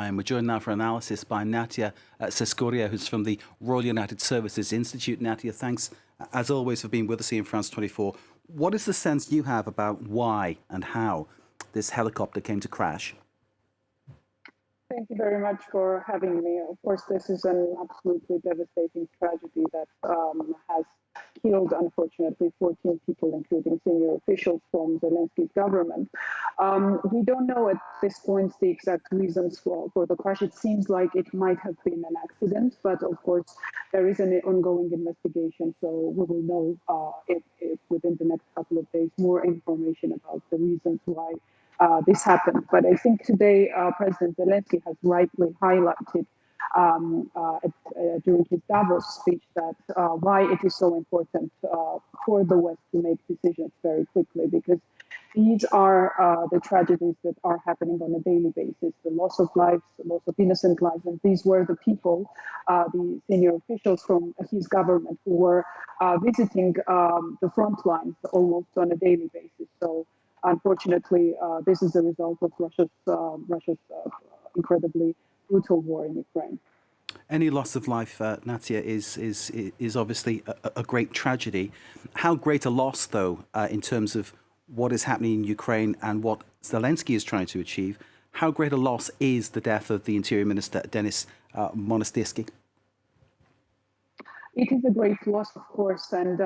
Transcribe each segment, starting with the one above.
time. We're joined now for analysis by Natia Seskuria, who's from the Royal United Services Institute. Natia, thanks as always for being with us here in France 24. What is the sense you have about why and how this helicopter came to crash? Thank you very much for having me. Of course, this is an absolutely devastating tragedy that has killed, unfortunately, 14 people, including senior officials from Zelensky's government. We don't know at this point the exact reasons for the crash. It seems like it might have been an accident, but of course, there is an ongoing investigation, so we will know if within the next couple of days more information about the reasons why this happened. But I think today President Zelensky has rightly highlighted during his Davos speech that why it is so important for the West to make decisions very quickly, because these are the tragedies that are happening on a daily basis, the loss of lives, the loss of innocent lives. And these were the people, the senior officials from his government who were visiting the front lines almost on a daily basis. So unfortunately, this is the result of Russia's incredibly brutal war in Ukraine. Any loss of life, Natia, is obviously a great tragedy. How great a loss, though, in terms of what is happening in Ukraine and what Zelensky is trying to achieve, how great a loss is the death of the Interior Minister, Denis Monastirski? It is a great loss, of course, and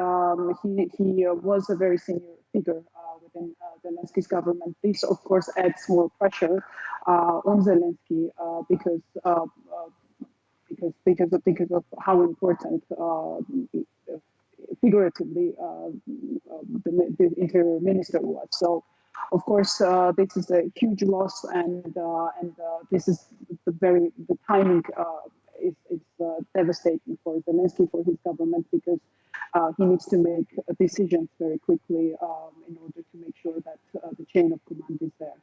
he was a very senior figure within Zelensky's government. This, of course, adds more pressure on Zelensky because of how important, figuratively, the interior minister was. So, of course, this is a huge loss, and this is the timing is devastating for Zelensky, for his government, because he needs to make decisions very quickly in order to make sure that the chain of command is there.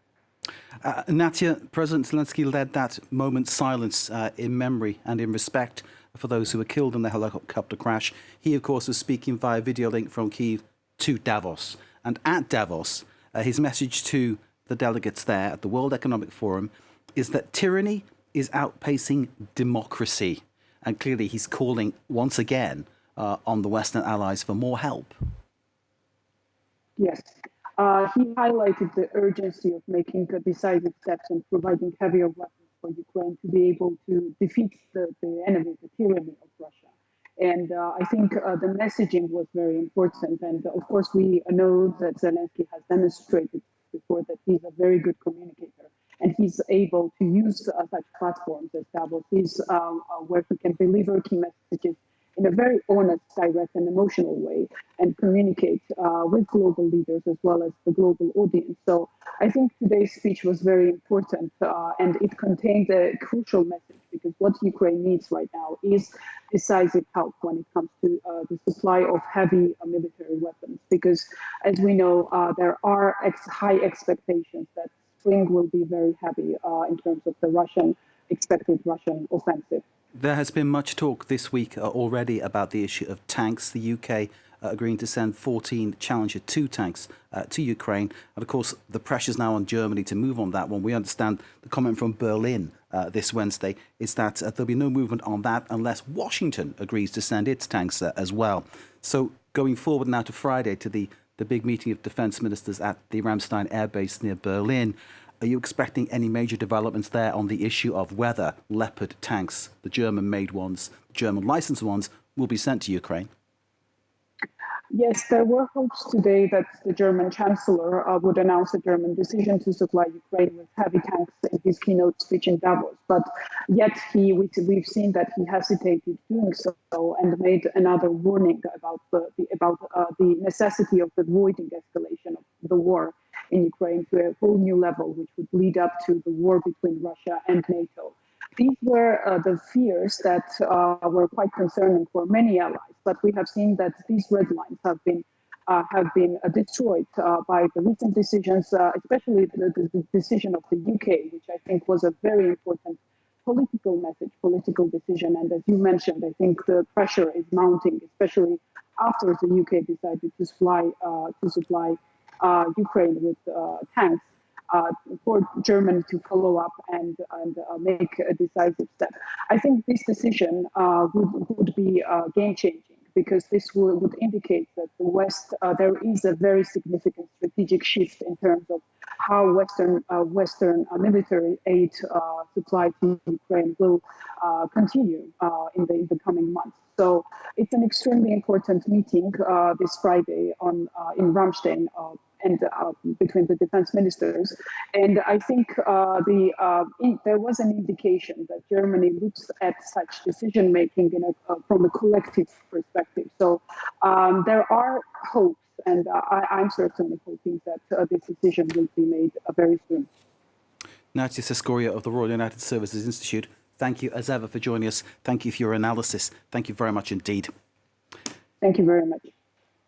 Natia, President Zelensky led that moment's silence in memory and in respect for those who were killed in the helicopter crash. He, of course, was speaking via video link from Kyiv to Davos. And at Davos, his message to the delegates there at the World Economic Forum is that tyranny is outpacing democracy. And clearly he's calling once again on the Western allies for more help. Yes. He highlighted the urgency of making decisive steps and providing heavier weapons for Ukraine to be able to defeat the enemy, the tyranny of Russia. And I think the messaging was very important. And of course, we know that Zelensky has demonstrated before that he's a very good communicator. And he's able to use such platforms as Davos, where he can deliver key messages in a very honest, direct, and emotional way, and communicate with global leaders as well as the global audience. So I think today's speech was very important, and it contained a crucial message, because what Ukraine needs right now is decisive help when it comes to the supply of heavy military weapons, because as we know, there are high expectations that spring will be very heavy in terms of the expected Russian offensive. There has been much talk this week already about the issue of tanks. The UK agreeing to send 14 Challenger 2 tanks to Ukraine. And of course, the pressure's now on Germany to move on that one. We understand the comment from Berlin this Wednesday is that there'll be no movement on that unless Washington agrees to send its tanks as well. So going forward now to Friday, to the big meeting of defence ministers at the Ramstein air base near Berlin, are you expecting any major developments there on the issue of whether Leopard tanks, the German-made ones, German-licensed ones, will be sent to Ukraine? Yes, there were hopes today that the German Chancellor would announce a German decision to supply Ukraine with heavy tanks in his keynote speech in Davos. But yet we've seen that he hesitated doing so and made another warning about the necessity of avoiding escalation of the war in Ukraine to a whole new level, which would lead up to the war between Russia and NATO. These were the fears that were quite concerning for many allies, but we have seen that these red lines have been destroyed by the recent decisions, especially the decision of the UK, which I think was a very important political message, political decision. And as you mentioned, I think the pressure is mounting, especially after the UK decided to supply Ukraine with tanks. for Germany to follow up and make a decisive step. I think this decision would be game changing, because this would indicate that the West, there is a very significant strategic shift in terms of how Western military aid supply to Ukraine will continue in the coming months. So it's an extremely important meeting this Friday in Ramstein and between the defense ministers. And I think there was an indication that Germany looks at such decision making from a collective perspective. So there are hopes, and I'm certainly hoping that this decision will be made very soon. Natia Seskuria of the Royal United Services Institute, thank you as ever for joining us. Thank you for your analysis. Thank you very much indeed. Thank you very much.